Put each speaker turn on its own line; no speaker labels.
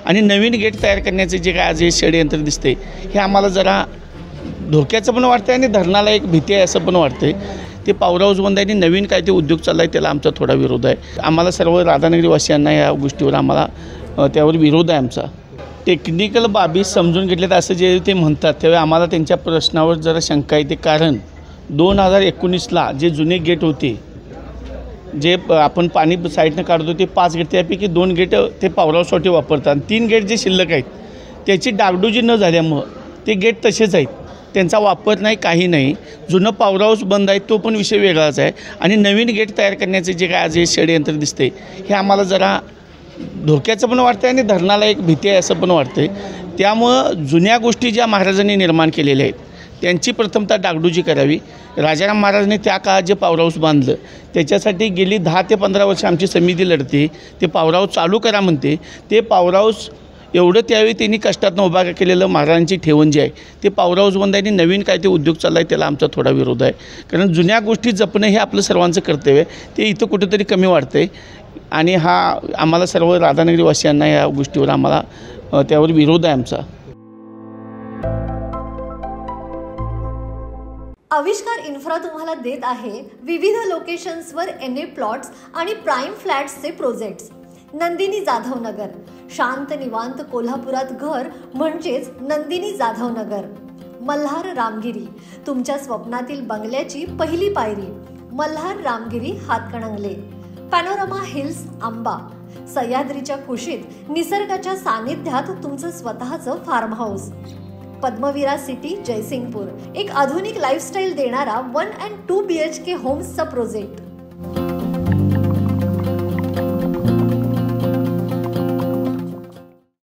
आणि नवीन गेट तयार करण्याचे जे काय आज हे षडयंत्र दिसते हे आम्हाला जरा धोक्याचं पण वाटतं आणि धरणाला एक भीती आहे असं पण वाटतं. ते पॉवर हाऊस बंद आहे आणि नवीन काय ते उद्योग चालला आहे त्याला आमचा थोडा विरोध आहे. आम्हाला सर्व राधानगरीवासियांना या गोष्टीवर आम्हाला त्यावर विरोध आहे आमचा. टेक्निकल बाबी समजून घेतल्यात असं जे ते म्हणतात त्यावेळी आम्हाला त्यांच्या प्रश्नावर जरा शंका येते. कारण 2019ला जे जुने गेट होते जे आपण पाणी साईडनं काढतो ते 5 गेट त्यापैकी 2 गेट ते पॉवर हाऊससाठी वापरतात. 3 गेट जे शिल्लक आहेत त्याची डागडुजी न झाल्यामुळं ते गेट तसेच आहेत, त्यांचा वापर नाही काही नाही. जुनं पॉवर हाऊस बंद आहे तो पण विषय वेगळाच आहे आणि नवीन गेट तयार करण्याचे जे काय आज हे षडयंत्र दिसते हे आम्हाला जरा धोक्याचं पण वाटतं आणि धरणाला एक भीती आहे असं पण वाटतं. त्यामुळं जुन्या गोष्टी ज्या महाराजांनी निर्माण केलेल्या आहेत त्यांची प्रथमतः डागडुजी करावी. राजाराम महाराजांनी त्या काळात जे पॉवर हाऊस बांधलं त्याच्यासाठी गेली 10 ते 15 वर्ष आमची समिती लढते. ते पॉवर हाऊस चालू करा म्हणते. ते पॉवर हाऊस एवढं त्यावेळी त्यांनी कष्टातनं उभा केलेलं महाराजांची ठेवण जी आहे ते पॉवर हाऊस बंद आहे आणि नवीन काय ते उद्योग चालला आहे त्याला आमचा थोडा विरोध आहे. कारण जुन्या गोष्टी जपणं हे आपलं सर्वांचं कर्तव्य आहे. ते इथं कुठेतरी कमी वाटतं आहे आणि हा आम्हाला सर्व राधानगरीवासियांना या गोष्टीवर आम्हाला त्यावर विरोध आहे आमचा.
आविष्कार इन्फ्रा तुम्हाला देत आहे विविध लोकेशन्सवर NA प्लॉट्स आणि प्राईम फ्लॅट्सचे प्रोजेक्ट्स. नंदिनी जाधव नगर, शांत निवांत कोल्हापुरात घर म्हणजेच नंदिनी जाधव नगर. मल्हार रामगिरी, तुमच्या स्वप्नातील बंगल्याची पहिली पायरी. मल्हार रामगिरी हातकणंगले. पॅनोरामा हिल्स आंबा, सह्याद्रीच्या कुशीत निसर्गाच्या सानिध्यात तुमचं स्वतःचं farm house. Padmavira city Jaysingpur, एक आधुनिक लाईफस्टाईल देणारा 1 and 2 BHK होम्सचा प्रोजेक्ट.